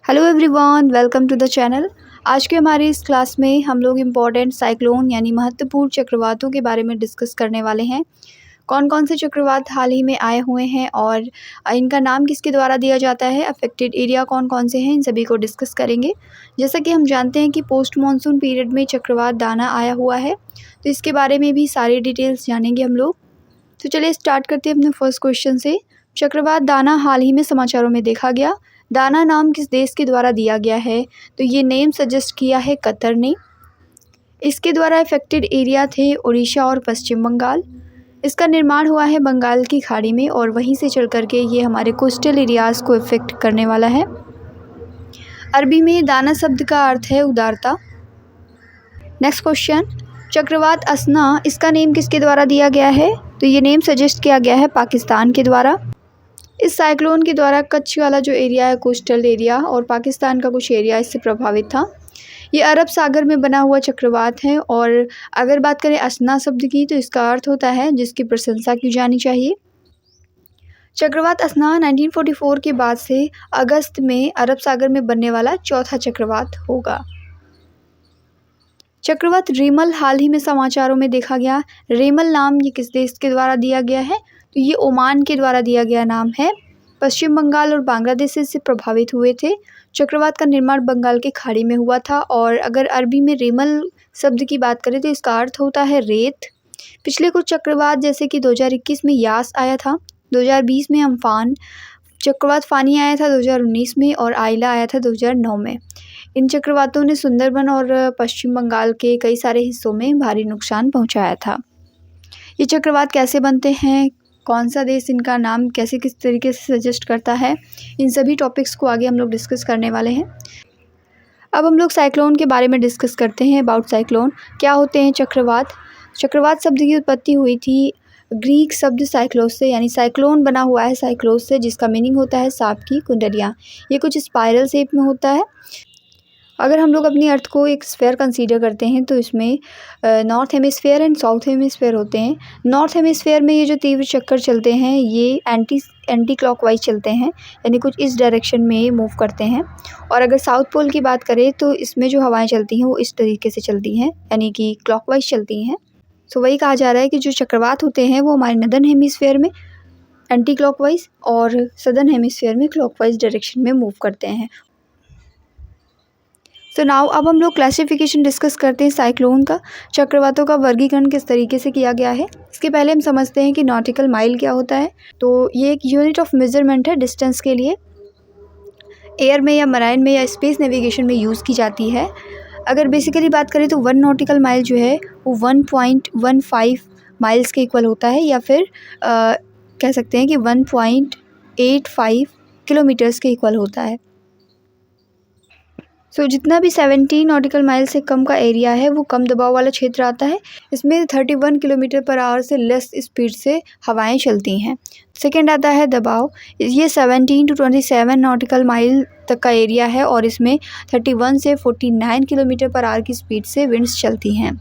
Hello everyone, welcome to the channel. आज के हमारे इस क्लास में हम लोग इम्पॉर्टेंट साइक्लोन यानी महत्वपूर्ण चक्रवातों के बारे में डिस्कस करने वाले हैं। कौन कौन से चक्रवात हाल ही में आए हुए हैं और इनका नाम किसके द्वारा दिया जाता है, अफेक्टेड एरिया कौन कौन से हैं, इन सभी को डिस्कस करेंगे। जैसा कि हम जानते हैं कि पोस्ट मानसून पीरियड में चक्रवात दाना आया हुआ है, तो इसके बारे में भी सारी डिटेल्स जानेंगे हम लोग। तो चलिए स्टार्ट करते हैं अपने फर्स्ट क्वेश्चन से। चक्रवात दाना हाल ही में समाचारों में देखा गया। दाना नाम किस देश के द्वारा दिया गया है? तो ये नेम सजेस्ट किया है कतर ने। इसके द्वारा अफेक्टेड एरिया थे उड़ीसा और पश्चिम बंगाल। इसका निर्माण हुआ है बंगाल की खाड़ी में और वहीं से चल कर के ये हमारे कोस्टल एरियाज़ को इफेक्ट करने वाला है। अरबी में दाना शब्द का अर्थ है उदारता। नेक्स्ट क्वेश्चन, चक्रवात असना, इसका नेम किसके द्वारा दिया गया है? तो ये नेम सजेस्ट किया गया है पाकिस्तान के द्वारा। इस साइक्लोन के द्वारा कच्छ वाला जो एरिया है, कोस्टल एरिया, और पाकिस्तान का कुछ एरिया इससे प्रभावित था। ये अरब सागर में बना हुआ चक्रवात है और अगर बात करें असना शब्द की तो इसका अर्थ होता है जिसकी प्रशंसा की जानी चाहिए। चक्रवात असना 1944 के बाद से अगस्त में अरब सागर में बनने वाला चौथा चक्रवात होगा। चक्रवात रेमल हाल ही में समाचारों में देखा गया। रेमल नाम ये किस देश के द्वारा दिया गया है? तो ये ओमान के द्वारा दिया गया नाम है। पश्चिम बंगाल और बांग्लादेश से प्रभावित हुए थे। चक्रवात का निर्माण बंगाल की खाड़ी में हुआ था और अगर अरबी में रेमल शब्द की बात करें तो इसका अर्थ होता है रेत। पिछले कुछ चक्रवात जैसे कि 2021 में यास आया था, 2020 में अम्फान, चक्रवात फानी आया था 2019 में और आइला आया था 2009 में। इन चक्रवातों ने सुंदरबन और पश्चिम बंगाल के कई सारे हिस्सों में भारी नुकसान पहुंचाया था। ये चक्रवात कैसे बनते हैं, कौन सा देश इनका नाम कैसे किस तरीके से सजेस्ट करता है, इन सभी टॉपिक्स को आगे हम लोग डिस्कस करने वाले हैं। अब हम लोग साइक्लोन के बारे में डिस्कस करते हैं। अबाउट साइक्लोन, क्या होते हैं चक्रवात? चक्रवात शब्द की उत्पत्ति हुई थी ग्रीक शब्द साइक्लोस से, यानी साइक्लोन बना हुआ है साइक्लोस से, जिसका मीनिंग होता है सांप की कुंडलियाँ। ये कुछ स्पाइरल शेप में होता है। अगर हम लोग अपनी अर्थ को एक स्फेयर कंसीडर करते हैं तो इसमें north hemisphere and south hemisphere होते हैं। नॉर्थ हेमिस्फेयर में ये जो तीव्र चक्कर चलते हैं ये एंटी क्लॉकवाइज चलते हैं, यानी कुछ इस डायरेक्शन में मूव करते हैं। और अगर साउथ पोल की बात करें तो इसमें जो हवाएं चलती हैं वो इस तरीके से चलती हैं, यानी कि क्लॉकवाइज चलती हैं। सो वही कहा जा रहा है कि जो चक्रवात होते हैं वो हमारे नदर्न हेमिस्फेयर में एंटी क्लॉकवाइज और सदर्न हेमिस्फेयर में क्लॉकवाइज डायरेक्शन में मूव करते हैं। तो नाउ अब हम लोग क्लासिफिकेशन डिस्कस करते हैं साइक्लोन का। चक्रवातों का वर्गीकरण किस तरीके से किया गया है, इसके पहले हम समझते हैं कि नॉटिकल माइल क्या होता है। तो ये एक यूनिट ऑफ मेजरमेंट है डिस्टेंस के लिए। एयर में या मराइन में या स्पेस नेविगेशन में यूज़ की जाती है। अगर बेसिकली बात करें तो 1 नॉटिकल माइल जो है वो 1.15 माइल्स के इक्वल होता है, या फिर कह सकते हैं कि 1.85 किलोमीटर्स के इक्वल होता है। सो जितना भी 17 नॉटिकल माइल से कम का एरिया है वो कम दबाव वाला क्षेत्र आता है। इसमें 31 किलोमीटर पर आवर से लेस स्पीड से हवाएं चलती हैं। सेकेंड आता है दबाव। ये 17 to 27 नॉटिकल माइल तक का एरिया है और इसमें 31 से 49 किलोमीटर पर आवर की स्पीड से विंड्स चलती हैं।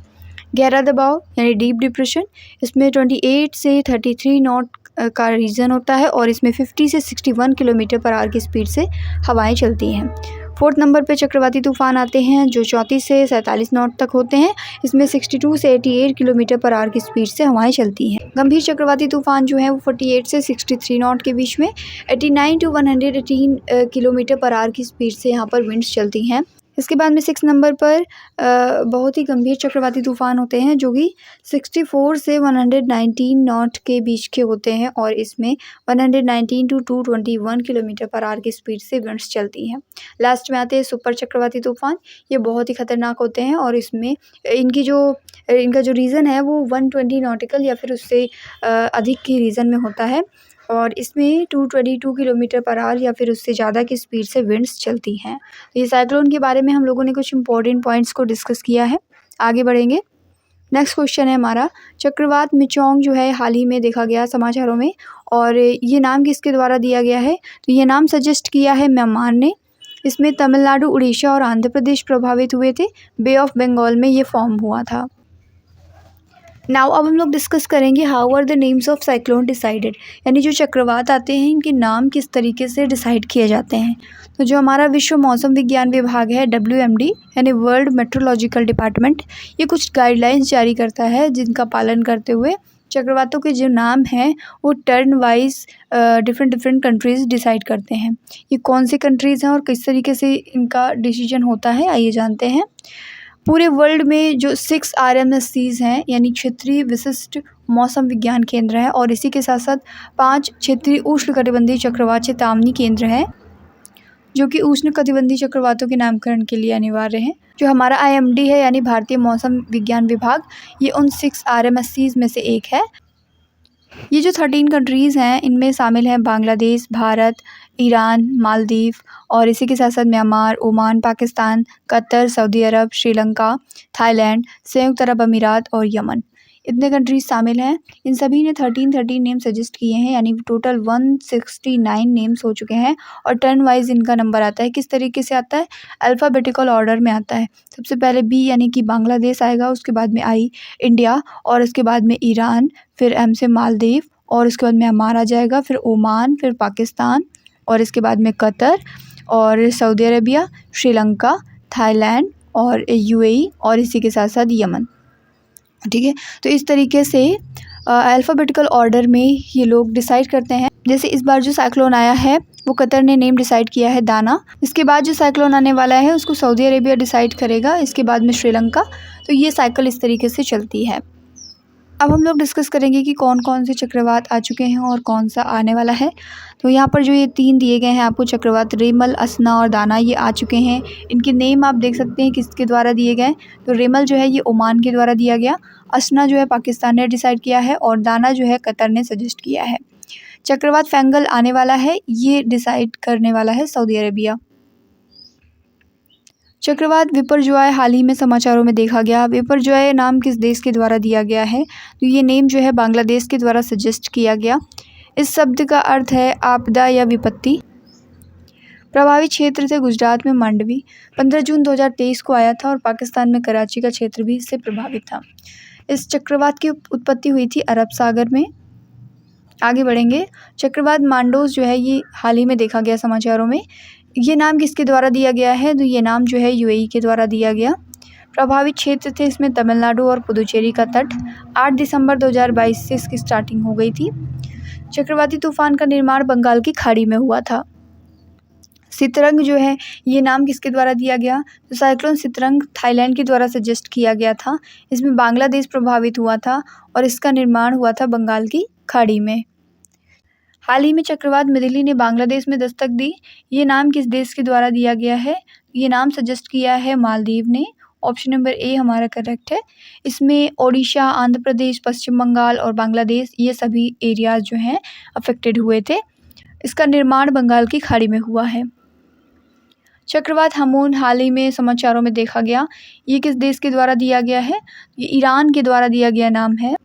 गहरा दबाव यानी डीप डिप्रेशन, इसमें 28 से 33 नॉट का रीजन होता है और इसमें 50 से 61 किलोमीटर पर आवर की स्पीड से हवाएं चलती हैं। फोर्थ नंबर पे चक्रवाती तूफान आते हैं जो 34 से 47 नॉट तक होते हैं। इसमें 62 से 88 किलोमीटर पर आवर की स्पीड से हवाएं चलती हैं। गंभीर चक्रवाती तूफान जो है वो 48 से 63 नॉट के बीच में 89 टू 118 किलोमीटर पर आवर की स्पीड से यहाँ पर विंड्स चलती हैं। इसके बाद में 6 नंबर पर बहुत ही गंभीर चक्रवाती तूफान होते हैं जो कि 64 से 119 नॉट के बीच के होते हैं और इसमें 119 टू 221 किलोमीटर पर आवर की स्पीड से विंड्स चलती हैं। लास्ट में आते हैं सुपर चक्रवाती तूफान। ये बहुत ही खतरनाक होते हैं और इसमें इनका जो रीज़न है वो 120 नॉटिकल या फिर उससे अधिक की रीज़न में होता है और इसमें 222 किलोमीटर पर आवर या फिर उससे ज़्यादा की स्पीड से विंड्स चलती हैं। ये साइक्लोन के बारे में हम लोगों ने कुछ इंपॉर्टेंट पॉइंट्स को डिस्कस किया है। आगे बढ़ेंगे। नेक्स्ट क्वेश्चन है हमारा, चक्रवात मिचोंग जो है हाल ही में देखा गया समाचारों में और ये नाम किसके द्वारा दिया गया है? तो ये नाम सजेस्ट किया है म्यांमार ने। इसमें तमिलनाडु, उड़ीसा और आंध्र प्रदेश प्रभावित हुए थे। बे ऑफ बंगाल में ये फॉर्म हुआ था। नाउ अब हम लोग डिस्कस करेंगे how are the names of cyclone decided, यानी जो चक्रवात आते हैं इनके नाम किस तरीके से डिसाइड किए जाते हैं। तो जो हमारा विश्व मौसम विज्ञान विभाग है WMD यानी वर्ल्ड मेट्रोलॉजिकल डिपार्टमेंट, ये कुछ गाइडलाइंस जारी करता है जिनका पालन करते हुए चक्रवातों के जो नाम हैं वो turn wise different countries decide करते हैं। ये कौन सी कंट्रीज़ हैं और किस तरीके से इनका डिसीजन होता है, आइए जानते हैं। पूरे वर्ल्ड में जो 6 RMSCs हैं यानी क्षेत्रीय विशिष्ट मौसम विज्ञान केंद्र है, और इसी के साथ साथ 5 क्षेत्रीय उष्णकटिबंधीय चक्रवात चेतावनी केंद्र हैं जो कि उष्णकटिबंधीय चक्रवातों के नामकरण के लिए अनिवार्य हैं। जो हमारा IMD है यानी भारतीय मौसम विज्ञान विभाग, ये उन 6 RMSCs में से एक है। ये जो 13 कंट्रीज़ हैं इनमें शामिल हैं बांग्लादेश, भारत, ईरान, मालदीव और इसी के साथ साथ Myanmar, Oman, Pakistan, Qatar, Saudi Arab, Sri Lanka, Thailand, संयुक्त अरब अमीरात और यमन। इतने कंट्रीज शामिल हैं। इन सभी ने 13 नेम सजेस्ट किए हैं, यानी टोटल 169 नेम्स हो चुके हैं। और टर्न वाइज इनका नंबर आता है, किस तरीके से आता है, अल्फ़ाबेटिकल ऑर्डर में आता है। सबसे पहले B यानी कि बांग्लादेश आएगा, उसके बाद में I इंडिया, और उसके बाद में ईरान, फिर M से मालदीव, और उसके बाद म्यांमार आ जाएगा, फिर ओमान, फिर पाकिस्तान, और इसके बाद में कतर और सऊदी अरेबिया, श्रीलंका, थाईलैंड और UAE, और इसी के साथ साथ यमन। ठीक है, तो इस तरीके से अल्फ़ाबेटिकल ऑर्डर में ये लोग डिसाइड करते हैं। जैसे इस बार जो साइक्लोन आया है वो कतर ने नेम डिसाइड किया है दाना। इसके बाद जो साइक्लोन आने वाला है उसको सऊदी अरेबिया डिसाइड करेगा, इसके बाद में श्रीलंका। तो ये साइकिल इस तरीके से चलती है। अब हम लोग डिस्कस करेंगे कि कौन कौन से चक्रवात आ चुके हैं और कौन सा आने वाला है। तो यहाँ पर जो ये 3 दिए गए हैं आपको चक्रवात, रेमल, असना और दाना, ये आ चुके हैं। इनके नेम आप देख सकते हैं किसके द्वारा दिए गए। तो रेमल जो है ये ओमान के द्वारा दिया गया, असना जो है पाकिस्तान ने डिसाइड किया है, और दाना जो है कतर ने सजेस्ट किया है। चक्रवात फैंगल आने वाला है, ये डिसाइड करने वाला है सऊदी अरेबिया। चक्रवात विपर्जॉय हाल ही में समाचारों में देखा गया। विपर्जॉय नाम किस देश के द्वारा दिया गया है, तो ये नेम जो है बांग्लादेश के द्वारा सजेस्ट किया गया। इस शब्द का अर्थ है आपदा या विपत्ति। प्रभावित क्षेत्र थे गुजरात में मांडवी, 15 जून 2023 को आया था, और पाकिस्तान में कराची का क्षेत्र भी इससे प्रभावित था। इस चक्रवात की उत्पत्ति हुई थी अरब सागर में। आगे बढ़ेंगे। चक्रवात मांडोस जो है ये हाल ही में देखा गया समाचारों में। ये नाम किसके द्वारा दिया गया है, तो ये नाम जो है UAE के द्वारा दिया गया। प्रभावित क्षेत्र थे इसमें तमिलनाडु और पुदुचेरी का तट। 8 दिसंबर 2022 से इसकी स्टार्टिंग हो गई थी। चक्रवाती तूफान का निर्माण बंगाल की खाड़ी में हुआ था। सितरंग जो है ये नाम किसके द्वारा दिया गया, तो साइक्लोन सितरंग थाईलैंड के द्वारा सजेस्ट किया गया था। इसमें बांग्लादेश प्रभावित हुआ था और इसका निर्माण हुआ था बंगाल की खाड़ी में। हाल ही में चक्रवात मिथिली ने बांग्लादेश में दस्तक दी। ये नाम किस देश के द्वारा दिया गया है, ये नाम सजेस्ट किया है मालदीव ने। ऑप्शन नंबर A हमारा करेक्ट है। इसमें ओडिशा, आंध्र प्रदेश, पश्चिम बंगाल और बांग्लादेश, ये सभी एरियाज जो हैं अफेक्टेड हुए थे। इसका निर्माण बंगाल की खाड़ी में हुआ है। चक्रवात हमून हाल ही में समाचारों में देखा गया। ये किस देश के द्वारा दिया गया है, ये ईरान के द्वारा दिया गया नाम है।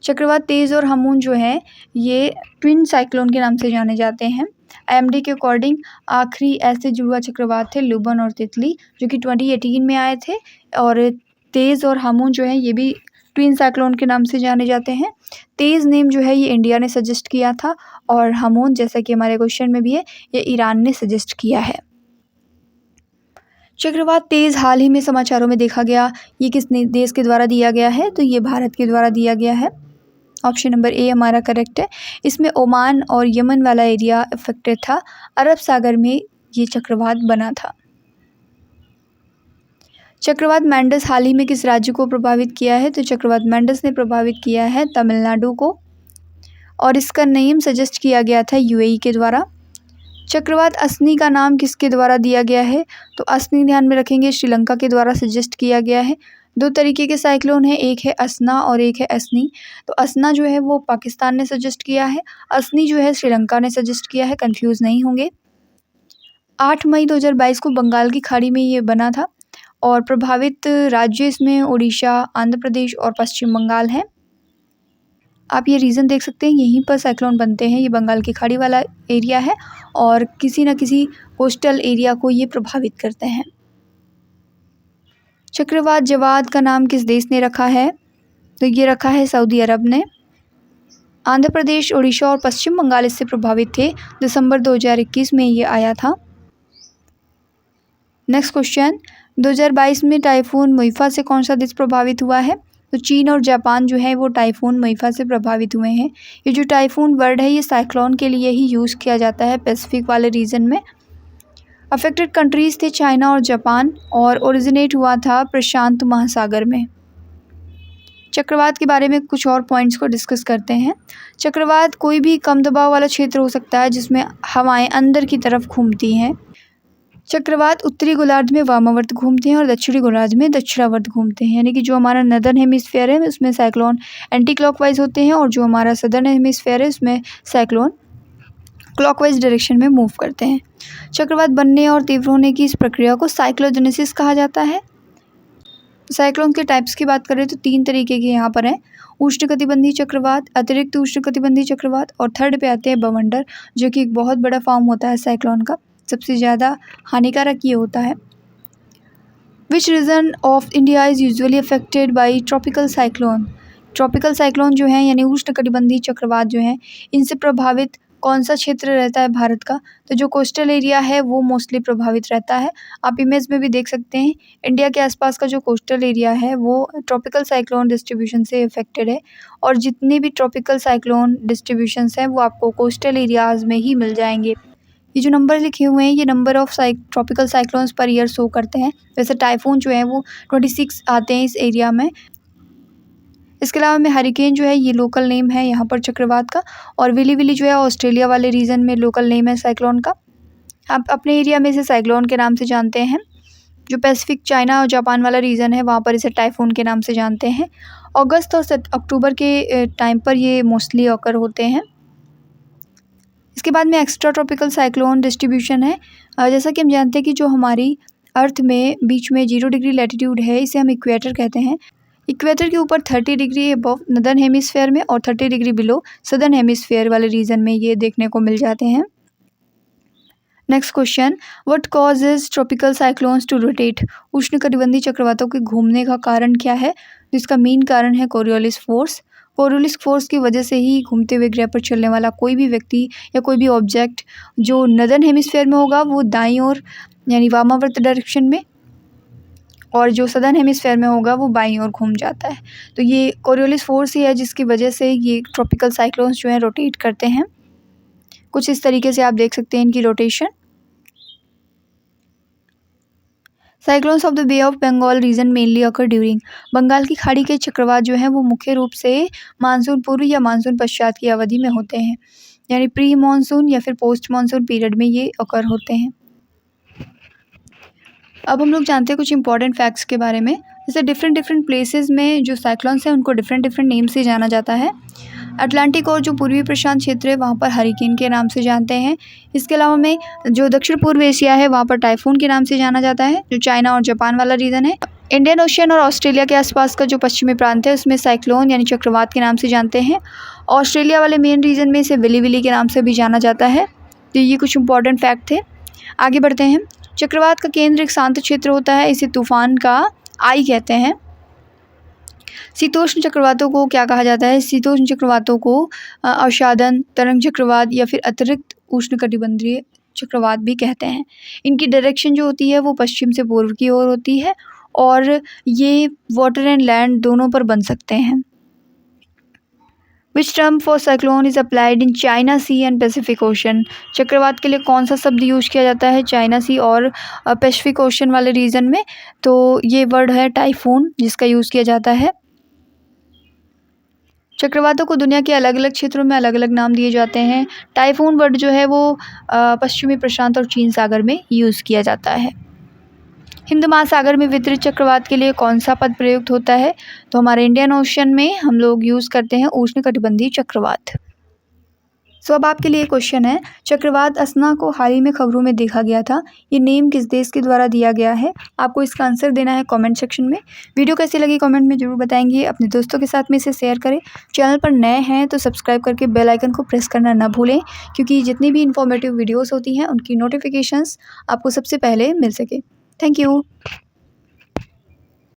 चक्रवात तेज़ और हमून जो है ये ट्विन साइक्लोन के नाम से जाने जाते हैं। IMD के अकॉर्डिंग आखिरी ऐसे जुड़वा चक्रवात थे लुबन और तितली, जो कि 2018 में आए थे। और तेज़ और हमून जो है ये भी ट्विन साइक्लोन के नाम से जाने जाते हैं। तेज़ नेम जो है ये इंडिया ने सजेस्ट किया था, और हमून जैसा कि हमारे क्वेश्चन में भी है ये ईरान ने सजेस्ट किया है। चक्रवात तेज़ हाल ही में समाचारों में देखा गया। ये किस देश के द्वारा दिया गया है, तो ये भारत के द्वारा दिया गया है। ऑप्शन नंबर A हमारा करेक्ट है। इसमें ओमान और यमन वाला एरिया अफेक्टेड था। अरब सागर में ये चक्रवात बना था। चक्रवात मैंडस हाल ही में किस राज्य को प्रभावित किया है, तो चक्रवात मैंडस ने प्रभावित किया है तमिलनाडु को, और इसका नेम सजेस्ट किया गया था UAE के द्वारा। चक्रवात असनी का नाम किसके द्वारा दिया गया है, तो असनी ध्यान में रखेंगे श्रीलंका के द्वारा सजेस्ट किया गया है। 2 तरीके के साइक्लोन हैं, एक है असना और एक है असनी। तो असना जो है वो पाकिस्तान ने सजेस्ट किया है, असनी जो है श्रीलंका ने सजेस्ट किया है, कंफ्यूज नहीं होंगे। 8 मई 2022 को बंगाल की खाड़ी में ये बना था, और प्रभावित राज्य इसमें उड़ीसा, आंध्र प्रदेश और पश्चिम बंगाल हैं। आप ये रीज़न देख सकते हैं, यहीं पर साइक्लोन बनते हैं। ये बंगाल की खाड़ी वाला एरिया है और किसी न किसी कोस्टल एरिया को ये प्रभावित करते हैं। चक्रवात जवाद का नाम किस देश ने रखा है, तो ये रखा है सऊदी अरब ने। आंध्र प्रदेश, उड़ीसा और पश्चिम बंगाल इससे प्रभावित थे। दिसंबर 2021 में ये आया था। नेक्स्ट क्वेश्चन, 2022 में टाइफून मोइफा से कौन सा देश प्रभावित हुआ है? तो चीन और जापान जो है वो टाइफून मोइफा से प्रभावित हुए हैं। ये जो टाइफून वर्ड है ये साइक्लोन के लिए ही यूज़ किया जाता है पैसिफिक वाले रीजन में। अफेक्टेड कंट्रीज़ थे चाइना और जापान और ओरिजिनेट हुआ था प्रशांत महासागर में। चक्रवात के बारे में कुछ और पॉइंट्स को डिस्कस करते हैं। चक्रवात कोई भी कम दबाव वाला क्षेत्र हो सकता है जिसमें हवाएं अंदर की तरफ घूमती हैं। चक्रवात उत्तरी गोलार्ध में वामावर्त घूमते हैं और दक्षिणी गोलार्ध में दक्षिणावर्त घूमते हैं। यानी कि जो हमारा नदर्न हेमिस्फीयर है उसमें साइक्लोन एंटी क्लॉकवाइज होते हैं और जो हमारा सदर्न हेमिस्फीयर है उसमें साइक्लोन क्लॉकवाइज डायरेक्शन में मूव करते हैं। चक्रवात बनने और तीव्र होने की इस प्रक्रिया को साइक्लोजेनेसिस कहा जाता है। साइक्लोन के टाइप्स की बात करें तो 3 तरीके के यहाँ पर हैं, उष्णकटिबंधीय चक्रवात, अतिरिक्त उष्णकटिबंधीय चक्रवात और थर्ड पे आते हैं बवंडर, जो कि एक बहुत बड़ा फॉर्म होता है साइक्लोन का। सबसे ज़्यादा हानिकारक ये होता है। Which region of India is usually affected by tropical cyclone? Tropical cyclone जो है यानी उष्णकटिबंधीय चक्रवात जो है इनसे प्रभावित कौन सा क्षेत्र रहता है भारत का? तो जो कोस्टल एरिया है वो मोस्टली प्रभावित रहता है। आप इमेज में भी देख सकते हैं इंडिया के आसपास का जो कोस्टल एरिया है वो ट्रॉपिकल साइक्लोन डिस्ट्रीब्यूशन से अफेक्टेड है और जितने भी ट्रॉपिकल साइक्लोन डिस्ट्रीब्यूशंस हैं वो आपको कोस्टल एरियाज़ में ही मिल जाएंगे। ये जो नंबर लिखे हुए हैं ये number of tropical cyclones per year show करते हैं। वैसे टाइफून जो है वो 26 आते हैं इस एरिया में। इसके अलावा में हरिकेन जो है ये लोकल नेम है यहाँ पर चक्रवात का, और विली विली जो है ऑस्ट्रेलिया वाले रीजन में लोकल नेम है साइक्लोन का। आप अपने एरिया में इसे साइक्लोन के नाम से जानते हैं। जो पैसिफिक चाइना और जापान वाला रीजन है वहाँ पर इसे टाइफून के नाम से जानते हैं। अगस्त और अक्टूबर के टाइम पर ये मोस्टली ऑकर होते हैं। इसके बाद में एक्स्ट्रा ट्रॉपिकल साइक्लोन डिस्ट्रीब्यूशन है। जैसा कि हम जानते हैं कि जो हमारी अर्थ में बीच में 0 डिग्री लैटिट्यूड है इसे हम इक्वेटर कहते हैं। इक्वेटर के ऊपर 30 डिग्री अबव नदर्न हेमिस्फीयर में और 30 डिग्री बिलो सदर्न हेमिस्फीयर वाले रीजन में ये देखने को मिल जाते हैं। Next question, what causes tropical cyclones to rotate? उष्णकटिबंधीय चक्रवातों के घूमने का कारण क्या है? जिसका मेन कारण है कोरियोलिस फोर्स। कोरियोलिस फोर्स की वजह से ही घूमते हुए ग्रह पर चलने वाला कोई भी व्यक्ति या कोई भी ऑब्जेक्ट जो नदर्न हेमिस्फीयर में होगा वो दाईं ओर यानी वामावर्त डायरेक्शन में, और जो सदर्न हेमिस्फीयर में होगा वो बाईं ओर घूम जाता है। तो ये कोरियोलिस फोर्स ही है जिसकी वजह से ये ट्रॉपिकल साइक्लोन्स जो हैं रोटेट करते हैं। कुछ इस तरीके से आप देख सकते हैं इनकी rotation. Cyclones of the Bay of Bengal region mainly occur during? Bengal की खाड़ी के चक्रवात जो हैं वो मुख्य रूप से मानसून पूर्व या मानसून पश्चात की अवधि में होते हैं, यानी प्री मानसून या फिर पोस्ट मानसून पीरियड में ये अकर होते हैं। अब हम लोग जानते हैं कुछ इंपॉर्टेंट फैक्ट्स के बारे में। जैसे डिफरेंट प्लेसेस में जो साइक्लोन्स हैं उनको डिफरेंट नेम से जाना जाता है। अटलांटिक और जो पूर्वी प्रशांत क्षेत्र है वहाँ पर हरिकेन के नाम से जानते हैं। इसके अलावा में जो दक्षिण पूर्व एशिया है वहाँ पर टाइफून के नाम से जाना जाता है, जो चाइना और जापान वाला रीजन है। इंडियन ओशियन और ऑस्ट्रेलिया के आसपास का जो पश्चिमी प्रांत है उसमें साइक्लोन यानी चक्रवात के नाम से जानते हैं। ऑस्ट्रेलिया वाले मेन रीजन में इसे विली विली के नाम से भी जाना जाता है। तो ये कुछ इंपॉर्टेंट फैक्ट थे। आगे बढ़ते हैं। चक्रवात का केंद्र एक शांत क्षेत्र होता है, इसे तूफान का आई कहते हैं। शीतोष्ण चक्रवातों को क्या कहा जाता है? शीतोष्ण चक्रवातों को अवसादन, तरंग चक्रवात या फिर अतिरिक्त उष्णकटिबंधीय चक्रवात भी कहते हैं। इनकी डायरेक्शन जो होती है वो पश्चिम से पूर्व की ओर होती है और ये वाटर एंड लैंड दोनों पर बन सकते हैं। Which term for cyclone is applied in China Sea and Pacific Ocean? चक्रवात के लिए कौन सा शब्द यूज किया जाता है चाइना सी और पैसिफिक ओशन वाले रीजन में? तो ये वर्ड है टाइफून जिसका यूज़ किया जाता है। चक्रवातों को दुनिया के अलग अलग क्षेत्रों में अलग अलग नाम दिए जाते हैं। टाइफून वर्ड जो है वो पश्चिमी प्रशांत और चीन सागर में यूज़ किया जाता है। हिंद महासागर में वितरित चक्रवात के लिए कौन सा पद प्रयुक्त होता है? तो हमारे इंडियन ओशन में हम लोग यूज़ करते हैं उष्णकटिबंधीय चक्रवात। सो अब आपके लिए क्वेश्चन है, चक्रवात असना को हाल ही में खबरों में देखा गया था, ये नेम किस देश के द्वारा दिया गया है? आपको इसका आंसर देना है कमेंट सेक्शन में। वीडियो कैसी लगी कमेंट में जरूर बताएंगे। अपने दोस्तों के साथ में इसे शेयर करें। चैनल पर नए हैं तो सब्सक्राइब करके बेल आइकन को प्रेस करना ना भूलें, क्योंकि जितनी भी इंफॉर्मेटिव वीडियोज़ होती हैं उनकी नोटिफिकेशंस आपको सबसे पहले मिल सके। Thank you.